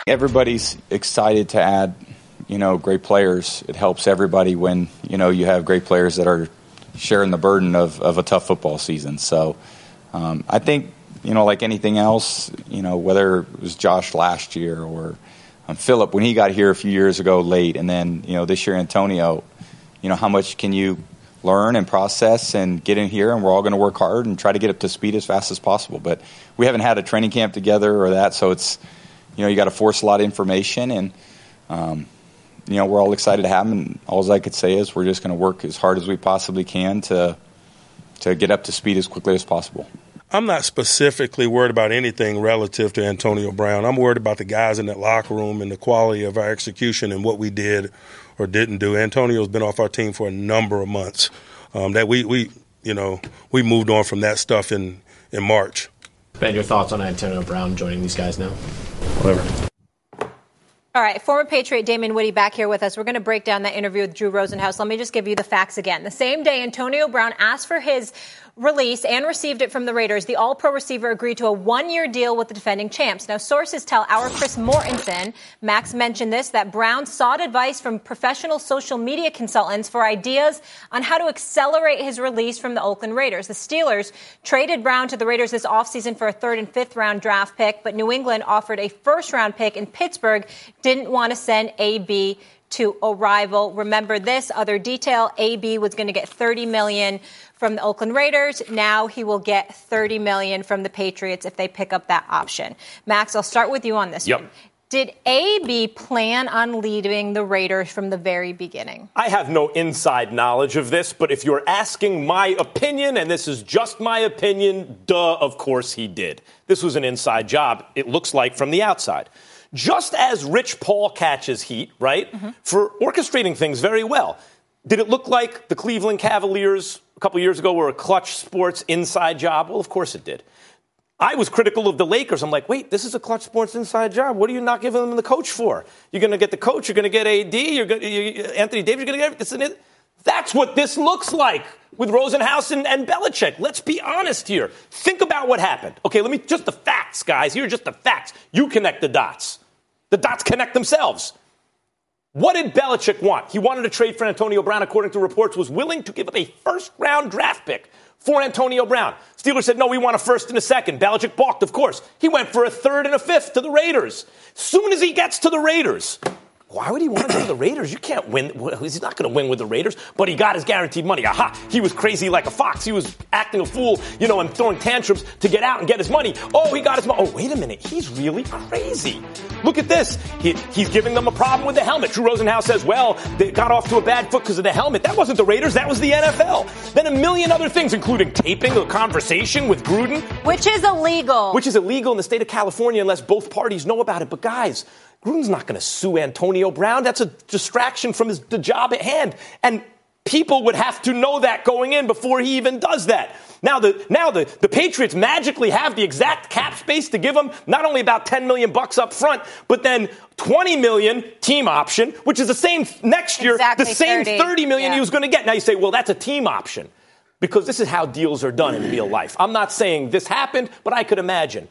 Everybody's excited to add, great players. It helps everybody when, you have great players that are sharing the burden of a tough football season. So I think, like anything else, whether it was Josh last year or Phillip when he got here a few years ago late, and then, this year Antonio, how much can you learn and process and get in here, and we're all going to work hard and try to get up to speed as fast as possible. But we haven't had a training camp together or that, so it's, you got to force a lot of information, and, we're all excited to have him, and all I could say is we're just going to work as hard as we possibly can to get up to speed as quickly as possible. I'm not specifically worried about anything relative to Antonio Brown. I'm worried about the guys in that locker room and the quality of our execution and what we did or didn't do. Antonio's been off our team for a number of months. That we moved on from that stuff in March. Ben, your thoughts on Antonio Brown joining these guys now? Whatever. All right, former Patriot Damien Woody back here with us. We're going to break down that interview with Drew Rosenhaus. Let me just give you the facts again. The same day Antonio Brown asked for his release and received it from the Raiders, the All-Pro receiver agreed to a one-year deal with the defending champs. Now, sources tell our Chris Mortensen, Max mentioned this, that Brown sought advice from professional social media consultants for ideas on how to accelerate his release from the Oakland Raiders. The Steelers traded Brown to the Raiders this offseason for a 3rd and 5th round draft pick, but New England offered a 1st round pick, and Pittsburgh didn't want to send AB to a rival. Remember this other detail, AB was going to get $30 million from the Oakland Raiders. Now he will get $30 million from the Patriots if they pick up that option. Max, I'll start with you on this one. Did AB plan on leaving the Raiders from the very beginning? I have no inside knowledge of this, but if you're asking my opinion, and this is just my opinion, of course he did. This was an inside job, it looks like, from the outside. Just as Rich Paul catches heat, right, for orchestrating things very well. Did it look like the Cleveland Cavaliers a couple years ago were a Clutch Sports inside job? Well, of course it did. I was critical of the Lakers. I'm like, wait, this is a Clutch Sports inside job. What are you not giving them the coach for? You're going to get the coach. You're going to get AD. Anthony Davis. You're going to get this. That's what this looks like with Rosenhaus and Belichick. Let's be honest here. Think about what happened. Okay, just the facts, guys. Here are just the facts. You connect the dots. The dots connect themselves. What did Belichick want? He wanted to trade for Antonio Brown, according to reports, was willing to give up a 1st-round draft pick for Antonio Brown. Steelers said, no, we want a 1st and a 2nd. Belichick balked, of course. He went for a 3rd and a 5th to the Raiders. Soon as he gets to the Raiders, why would he want to go to the Raiders? You can't win. He's not going to win with the Raiders, but he got his guaranteed money. Aha! He was crazy like a fox. He was acting a fool, and throwing tantrums to get out and get his money. Oh, he got his money. Oh, wait a minute. He's really crazy. Look at this. He's giving them a problem with the helmet. Drew Rosenhaus says, well, they got off to a bad foot because of the helmet. That wasn't the Raiders. That was the NFL. Then a million other things, including taping a conversation with Gruden. Which is illegal. Which is illegal in the state of California unless both parties know about it. But guys, Gruden's not going to sue Antonio Brown. That's a distraction from the job at hand. And people would have to know that going in before he even does that. Now the Patriots magically have the exact cap space to give him not only about $10 million up front, but then $20 million team option, which is the same next year, the same $30 million he was going to get. Now you say, well, that's a team option because this is how deals are done in real life. I'm not saying this happened, but I could imagine.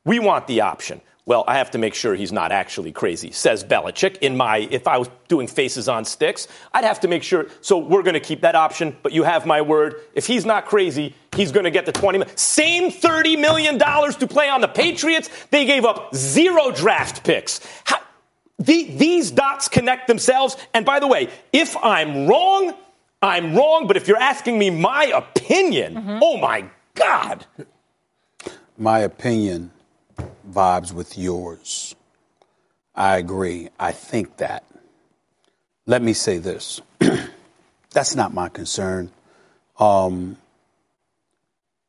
We want the option. Well, I have to make sure he's not actually crazy, says Belichick. If I was doing faces on sticks, I'd have to make sure. So we're going to keep that option, but you have my word. If he's not crazy, he's going to get the $20 million. Same $30 million to play on the Patriots. They gave up 0 draft picks. These dots connect themselves. And by the way, if I'm wrong, I'm wrong. But if you're asking me my opinion, oh my God. My opinion vibes with yours. I agree. I think that. Let me say this. That's not my concern. Drew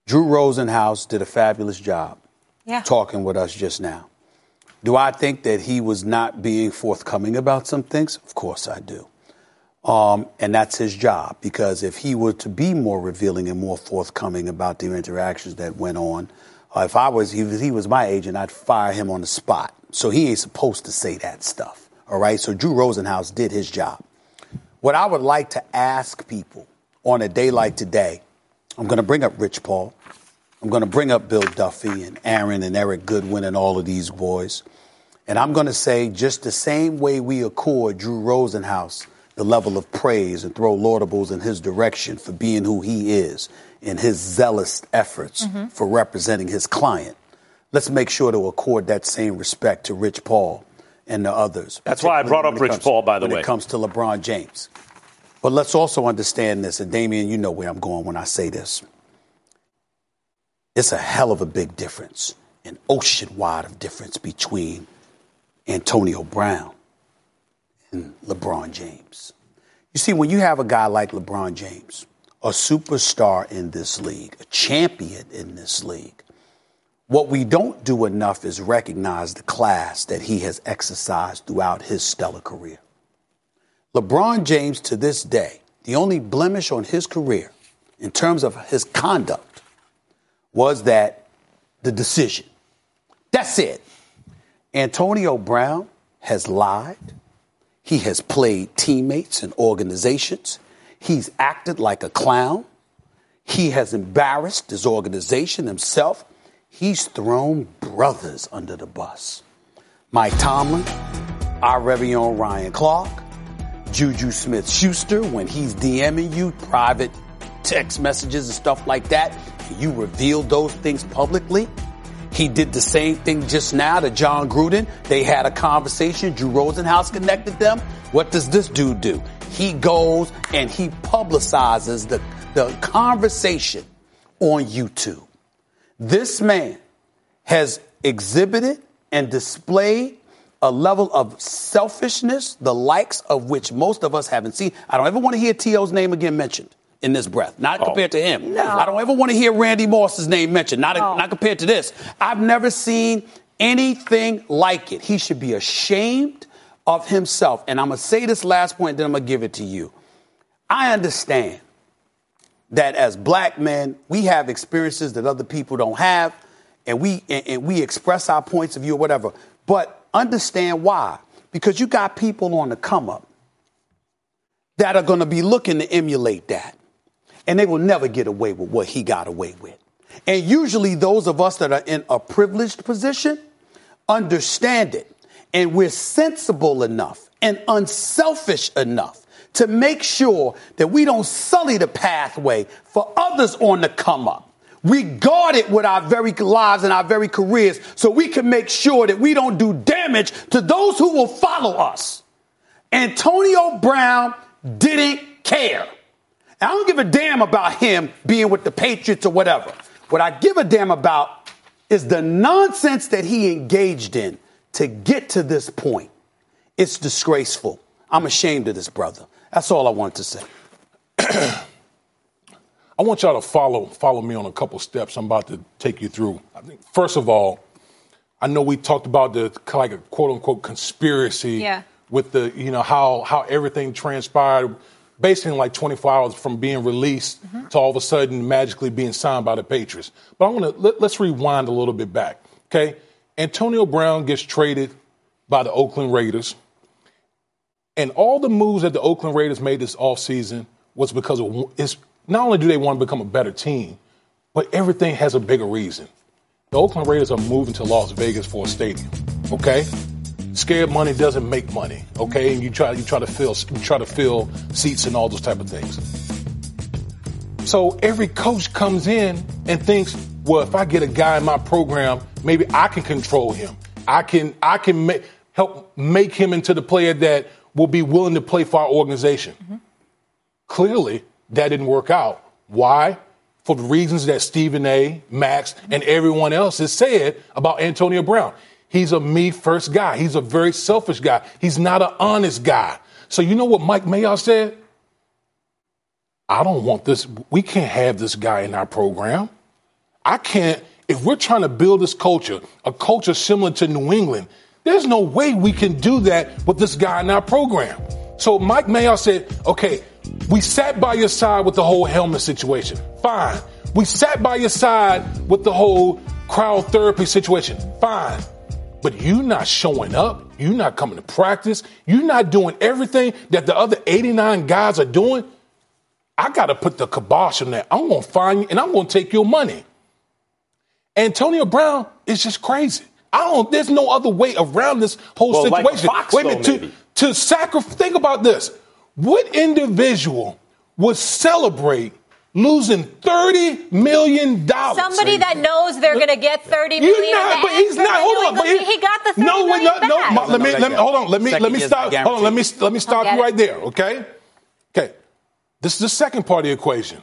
Rosenhaus did a fabulous job talking with us just now. Do I think that he was not being forthcoming about some things? Of course I do. And that's his job, because if he were to be more revealing and more forthcoming about the interactions that went on, if he was my agent, I'd fire him on the spot. So he ain't supposed to say that stuff. All right. So Drew Rosenhaus did his job. What I would like to ask people on a day like today, I'm going to bring up Rich Paul. I'm going to bring up Bill Duffy and Aaron and Eric Goodwin and all of these boys. And I'm going to say just the same way we accord Drew Rosenhaus the level of praise and throw laudables in his direction for being who he is in his zealous efforts for representing his client. Let's make sure to accord that same respect to Rich Paul and the others. That's why I brought up Rich Paul, by the way. When it comes to LeBron James. But let's also understand this, and Damien, you know where I'm going when I say this. It's a hell of a big difference, an ocean-wide of difference between Antonio Brown and LeBron James. You see, when you have a guy like LeBron James, a superstar in this league, a champion in this league, what we don't do enough is recognize the class that he has exercised throughout his stellar career. LeBron James, to this day, the only blemish on his career in terms of his conduct was that the decision. That's it. Antonio Brown has lied. He has played teammates and organizations. He's acted like a clown. He has embarrassed his organization himself. He's thrown brothers under the bus. Mike Tomlin, our very own Ryan Clark, Juju Smith-Schuster, when he's DMing you private text messages and stuff like that, and you reveal those things publicly. He did the same thing just now to Jon Gruden. They had a conversation. Drew Rosenhaus connected them. What does this dude do? He goes and he publicizes the conversation on YouTube. This man has exhibited and displayed a level of selfishness, the likes of which most of us haven't seen. I don't ever want to hear T.O.'s name again mentioned in this breath, not compared to him. No. I don't ever want to hear Randy Moss's name mentioned, not compared to this. I've never seen anything like it. He should be ashamed of himself. And I'm going to say this last point, then I'm going to give it to you. I understand that as black men, we have experiences that other people don't have, and we express our points of view or whatever. But understand why. Because you got people on the come up that are going to be looking to emulate that. And they will never get away with what he got away with. And usually those of us that are in a privileged position understand it. And we're sensible enough and unselfish enough to make sure that we don't sully the pathway for others on the come up. We guard it with our very lives and our very careers so we can make sure that we don't do damage to those who will follow us. Antonio Brown didn't care. And I don't give a damn about him being with the Patriots or whatever. What I give a damn about is the nonsense that he engaged in to get to this point. It's disgraceful. I'm ashamed of this brother. That's all I wanted to say. I want y'all to follow me on a couple steps I'm about to take you through. I think, first of all, I know we talked about the like a quote unquote conspiracy with the, how everything transpired basically in like 24 hours from being released to all of a sudden magically being signed by the Patriots. But I want to let's rewind a little bit back. Okay. Antonio Brown gets traded by the Oakland Raiders. And all the moves that the Oakland Raiders made this offseason was because of not only do they want to become a better team, but everything has a bigger reason. The Oakland Raiders are moving to Las Vegas for a stadium, okay? Scared money doesn't make money, okay? And you try to fill seats and all those type of things. So every coach comes in and thinks, well, if I get a guy in my program, maybe I can control him. I can help make him into the player that will be willing to play for our organization. Clearly, that didn't work out. Why? For the reasons that Stephen A., Max, and everyone else has said about Antonio Brown. He's a me-first guy. He's a very selfish guy. He's not an honest guy. So you know what Mike Mayock said? I don't want this. We can't have this guy in our program. I can't. If we're trying to build this culture, a culture similar to New England, there's no way we can do that with this guy in our program. So Mike Mayock said, okay, we sat by your side with the whole helmet situation. Fine. We sat by your side with the whole crowd therapy situation. Fine. But you not showing up. You not coming to practice. You not doing everything that the other 89 guys are doing. I got to put the kibosh on that. I'm going to find you and I'm going to take your money. Antonio Brown is just crazy. There's no other way around this whole situation. Like Wait a minute. To sacrifice. Think about this. What individual would celebrate losing $30 million? Somebody that knows they're going to get $30 million. But he's not. Hold on. He got the $30 million back. Hold on. Let me stop. Hold on. Let me stop you right there. Okay. This is the second part of the equation.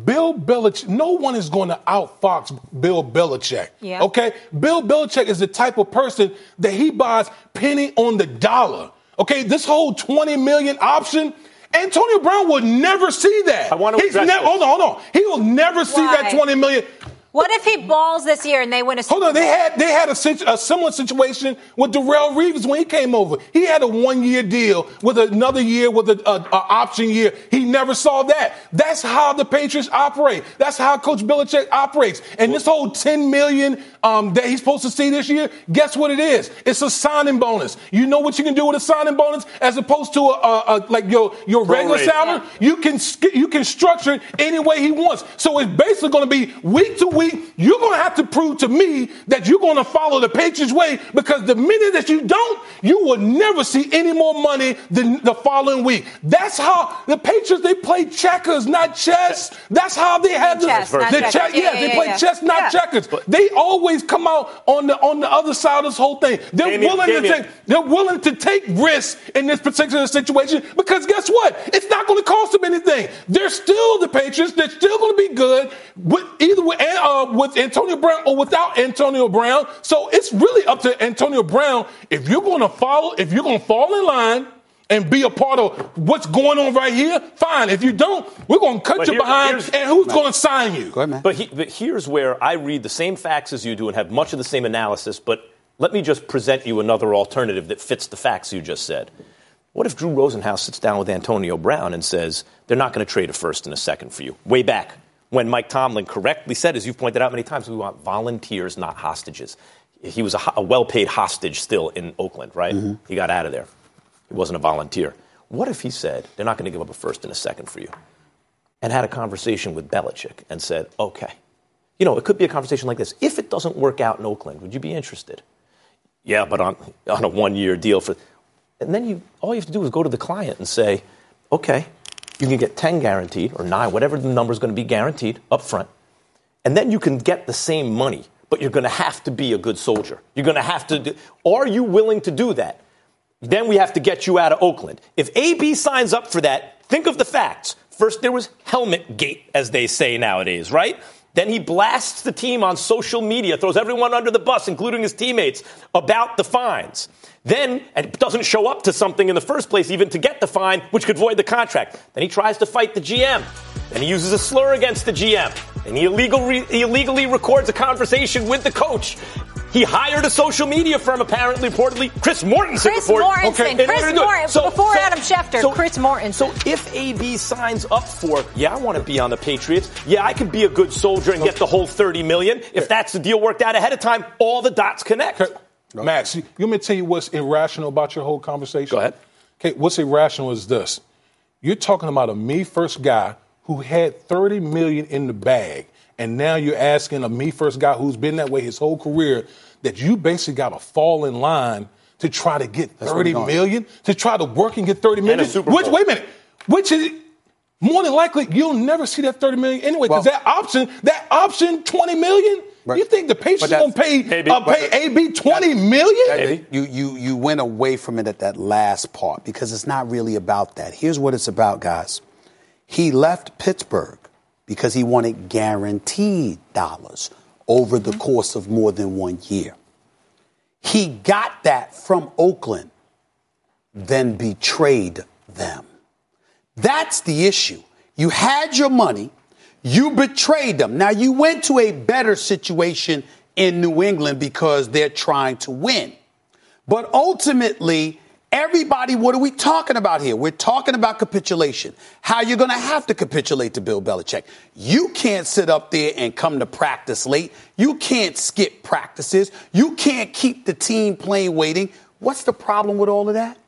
Bill Belichick, no one is going to outfox Bill Belichick. Yeah. Okay? Bill Belichick is the type of person that he buys penny on the dollar. Okay? This whole $20 million option, Antonio Brown will never see that. I want to address this. Hold on. He will never see that $20 million. What if he balls this year and they win a Super Bowl? Hold on, they had a similar situation with Darrelle Reeves when he came over. He had a 1-year deal with another year with an option year. He never saw that. That's how the Patriots operate. That's how Coach Belichick operates. And this whole $10 million that he's supposed to see this year, guess what it is? It's a signing bonus. You know what you can do with a signing bonus as opposed to like your regular salary? You can structure it any way he wants. So it's basically going to be week to week. You're going to have to prove to me that you're going to follow the Patriots way, because the minute that you don't, you will never see any more money than the following week. That's how the Patriots, they play checkers, not chess. That's how they have the chess. They play chess, not checkers. They always come out on the other side of this whole thing. They're willing to take risks in this particular situation, because guess what? It's not going to cost them anything. They're still the Patriots. They're still going to be good with Antonio Brown or without Antonio Brown. So it's really up to Antonio Brown. If you're going to fall in line and be a part of what's going on right here, fine. If you don't, we're going to cut you behind, and who's going to sign you? Go ahead, man. But here's where I read the same facts as you do and have much of the same analysis, but let me just present you another alternative that fits the facts you just said. What if Drew Rosenhaus sits down with Antonio Brown and says, they're not going to trade a first and a second for you? Way back when Mike Tomlin correctly said, as you've pointed out many times, we want volunteers, not hostages. He was a well-paid hostage still in Oakland, right? Mm-hmm. He got out of there. He wasn't a volunteer. What if he said, they're not going to give up a first and a second for you, and had a conversation with Belichick and said, okay. It could be a conversation like this. If it doesn't work out in Oakland, would you be interested? Yeah, but on a 1-year deal for... And then all you have to do is go to the client and say, okay, you can get 10 guaranteed or 9, whatever the number is going to be guaranteed up front. And then you can get the same money, but you're going to have to be a good soldier. You're going to have to are you willing to do that? Then we have to get you out of Oakland. If AB signs up for that, think of the facts. First, there was helmet gate, as they say nowadays, right? Then he blasts the team on social media, throws everyone under the bus, including his teammates, about the fines. Then, and doesn't show up to something in the first place even to get the fine, which could void the contract. Then he tries to fight the GM. Then he uses a slur against the GM. And he illegally records a conversation with the coach. He hired a social media firm, reportedly. Chris Mortensen. Before Adam Schefter, Chris Mortensen. So if AB signs up for, I want to be on the Patriots. Yeah, I could be a good soldier and get the whole $30 million. If that's the deal worked out ahead of time, all the dots connect. Max, you want me to tell you what's irrational about your whole conversation? Go ahead. Okay, what's irrational is this. You're talking about a me-first guy who had $30 million in the bag, and now you're asking a me-first guy who's been that way his whole career that you basically got to fall in line to try to get $30 million, to try to work and get $30 million. Wait a minute. Which is more than likely you'll never see that $30 million anyway, because that option, $20 million. Right. You think the Patriots going to pay AB $20 million? You went away from it at that last part, because it's not really about that. Here's what it's about, guys. He left Pittsburgh because he wanted guaranteed dollars over the course of more than 1 year. He got that from Oakland, then betrayed them. That's the issue. You had your money. You betrayed them. Now, you went to a better situation in New England because they're trying to win. But ultimately, everybody, what are we talking about here? We're talking about capitulation. How you're going to have to capitulate to Bill Belichick. You can't sit up there and come to practice late. You can't skip practices. You can't keep the team playing waiting. What's the problem with all of that?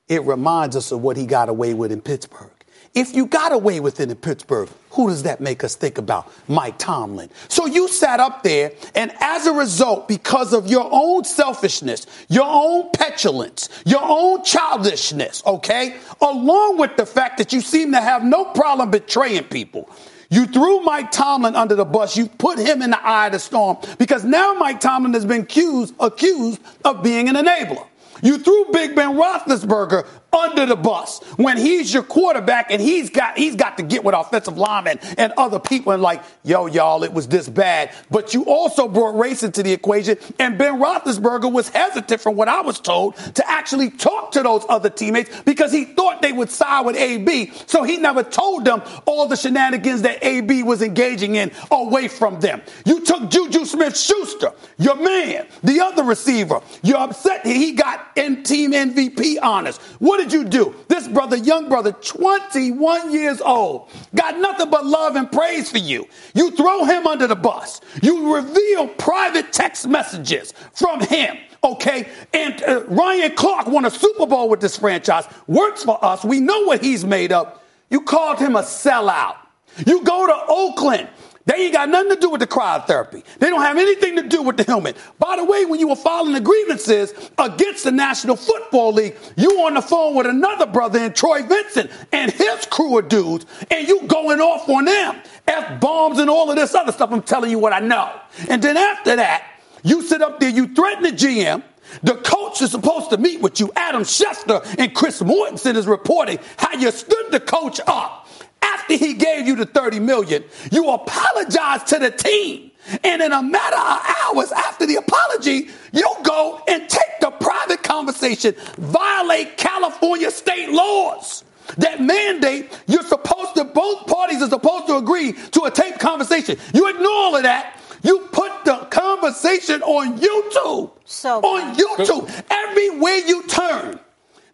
It reminds us of what he got away with in Pittsburgh. If you got away with it in Pittsburgh, who does that make us think about? Mike Tomlin. So you sat up there, and as a result, because of your own selfishness, your own petulance, your own childishness, okay, along with the fact that you seem to have no problem betraying people, you threw Mike Tomlin under the bus. You put him in the eye of the storm because now Mike Tomlin has been accused of being an enabler. You threw Big Ben Roethlisberger under the bus when he's your quarterback and he's got to get with offensive linemen and other people and like, yo, y'all, it was this bad. But you also brought race into the equation, and Ben Roethlisberger was hesitant, from what I was told, to actually talk to those other teammates because he thought they would side with AB. So he never told them all the shenanigans that AB was engaging in away from them. You took Juju Smith-Schuster, your man, the other receiver. You're upset he got team MVP honors. What did you do? This brother, young brother, 21 years old, got nothing but love and praise for you. You throw him under the bus. You reveal private text messages from him. Okay, and Ryan Clark won a Super Bowl with this franchise, works for us. We know what he's made of. You called him a sellout. You go to Oakland. They ain't got nothing to do with the cryotherapy. They don't have anything to do with the helmet. By the way, when you were filing the grievances against the National Football League, you were on the phone with another brother in Troy Vincent and his crew of dudes, and you going off on them. F-bombs and all of this other stuff. I'm telling you what I know. And then after that, you sit up there, you threaten the GM. The coach is supposed to meet with you. Adam Schefter and Chris Mortensen is reporting how you stood the coach up. After he gave you the $30 million, you apologized to the team. And in a matter of hours after the apology, you go and take the private conversation, violate California state laws that mandate both parties are supposed to agree to a taped conversation. You ignore all of that. You put the conversation on YouTube. On YouTube. Everywhere you turn,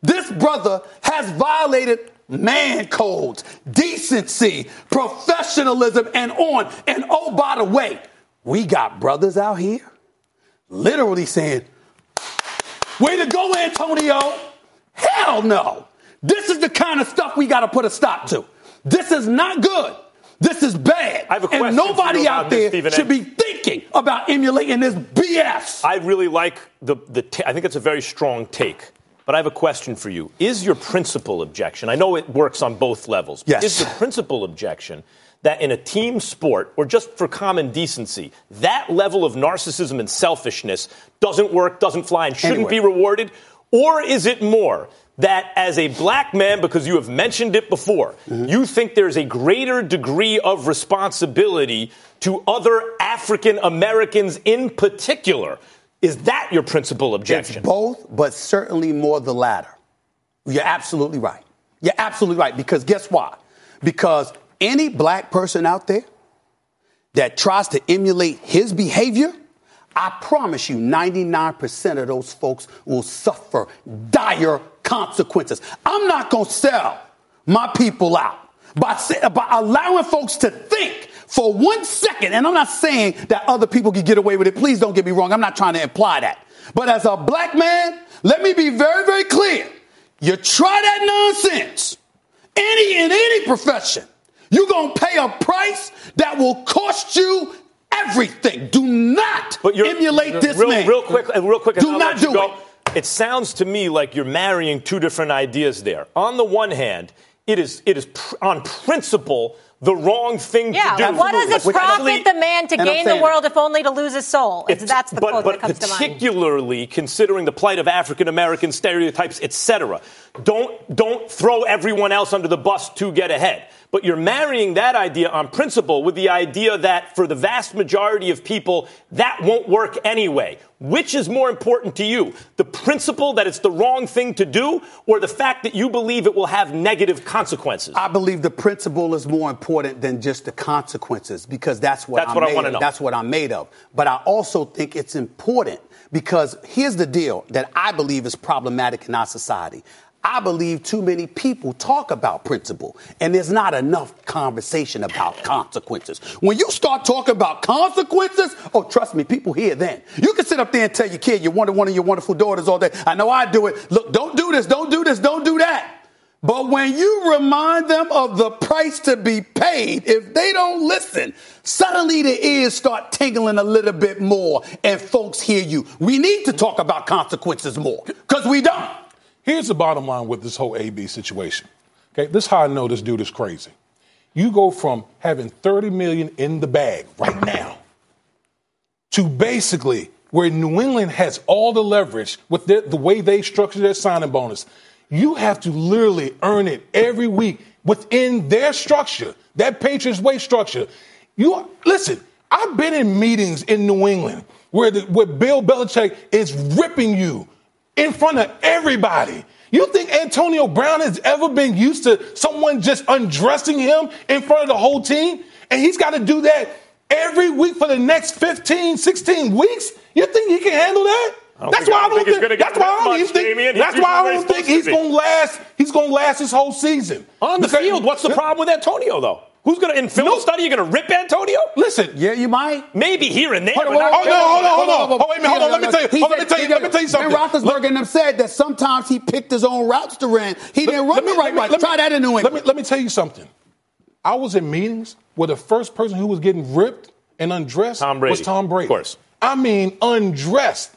this brother has violated man codes, decency, professionalism, and on. And oh, by the way, we got brothers out here literally saying, way to go, Antonio. Hell no. This is the kind of stuff we got to put a stop to. This is not good. This is bad. I have a question, and nobody out there should be thinking about emulating this BS. I really like I think it's a very strong take. But I have a question for you. Is your principal objection, I know it works on both levels, but is the principal objection that in a team sport, or just for common decency, that level of narcissism and selfishness doesn't work, doesn't fly, and shouldn't be rewarded? Or is it more that as a black man, because you have mentioned it before, you think there's a greater degree of responsibility to other African Americans in particular? Is that your principal objection? It's both, but certainly more the latter. You're absolutely right. You're absolutely right. Because guess why? Because any black person out there that tries to emulate his behavior, I promise you 99% of those folks will suffer dire consequences. I'm not going to sell my people out by allowing folks to think for 1 second, and I'm not saying that other people can get away with it. Please don't get me wrong. I'm not trying to imply that. But as a black man, let me be very, very clear. You try that nonsense in any profession, you're going to pay a price that will cost you everything. Do not emulate this man. Real quick. Do not do it. It sounds to me like you're marrying two different ideas there. On the one hand, it is on principle the wrong thing to do. What does it profit the man to gain the world if only to lose his soul? That's the quote that comes to mind. Particularly considering the plight of African American stereotypes, etc. Don't throw everyone else under the bus to get ahead. But you're marrying that idea on principle with the idea that for the vast majority of people, that won't work anyway. Which is more important to you? The principle that it's the wrong thing to do, or the fact that you believe it will have negative consequences? I believe the principle is more important than just the consequences, because that's what I want to know. That's what I'm made of. But I also think it's important because here's the deal that I believe is problematic in our society. I believe too many people talk about principle, and there's not enough conversation about consequences. When you start talking about consequences, oh, trust me, people hear then. You can sit up there and tell your kid, one of your wonderful daughters all day, I know I do it. Look, don't do this, don't do this, don't do that. But when you remind them of the price to be paid, if they don't listen, suddenly their ears start tingling a little bit more and folks hear you. We need to talk about consequences more because we don't. Here's the bottom line with this whole AB situation. Okay, this is how I know this dude is crazy. You go from having $30 million in the bag right now to basically where New England has all the leverage with the way they structure their signing bonus. You have to literally earn it every week within their structure, that Patriots way structure. Listen, I've been in meetings in New England where Bill Belichick is ripping you in front of everybody. You think Antonio Brown has ever been used to someone just undressing him in front of the whole team? And he's got to do that every week for the next 15, 16 weeks? You think he can handle that? That's why I don't think he's going to last. He's going to last this whole season. On the field, what's the problem with Antonio, though? Who's going to, in film study, you're going to rip Antonio? Listen. Yeah, you might. Maybe here and there. Hold on. Oh, wait a minute. Hold on. Let me tell you something. Ben Roethlisberger and them said that sometimes he picked his own routes to run. He didn't run the right way. Try that in New England. Let me tell you something. I was in meetings where the first person who was getting ripped and undressed was Tom Brady. Of course. I mean, undressed.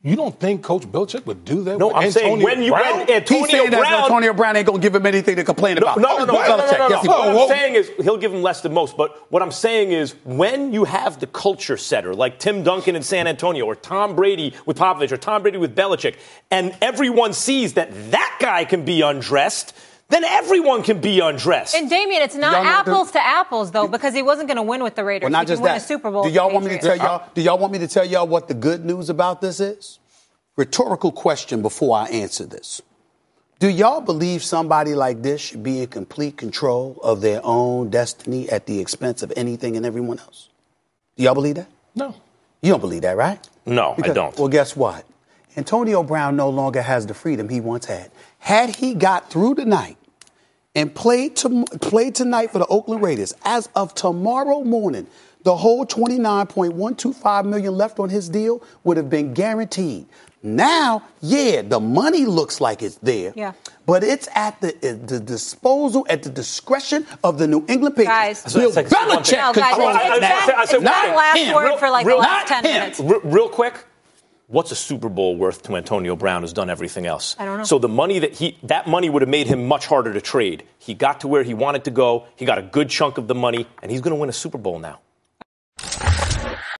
You don't think Coach Belichick would do that? No, with I'm saying when Antonio Brown ain't going to give him anything to complain about. No. What I'm saying is he'll give him less than most. But what I'm saying is when you have the culture setter like Tim Duncan in San Antonio or Tom Brady with Popovich or Tom Brady with Belichick, and everyone sees that guy can be undressed, then everyone can be undressed. And Damien, it's not apples to apples though, because he wasn't going to win with the Raiders. Well, not just that. A Super Bowl. Do y'all want me to tell y'all? Do y'all want me to tell y'all what the good news about this is? Rhetorical question before I answer this. Do y'all believe somebody like this should be in complete control of their own destiny at the expense of anything and everyone else? Do y'all believe that? No. You don't believe that, right? No, I don't. Well, guess what? Antonio Brown no longer has the freedom he once had. Had he got through the night and played tonight for the Oakland Raiders, as of tomorrow morning, the whole $29.125 million left on his deal would have been guaranteed. Now, the money looks like it's there, but it's at the disposal, at the discretion of the New England Patriots. Guys, Bill Belichick controls I said that last word for like the last 10 minutes. Real quick. What's a Super Bowl worth to Antonio Brown who's done everything else? I don't know. So the money that money would have made him much harder to trade. He got to where he wanted to go. He got a good chunk of the money, and he's going to win a Super Bowl now.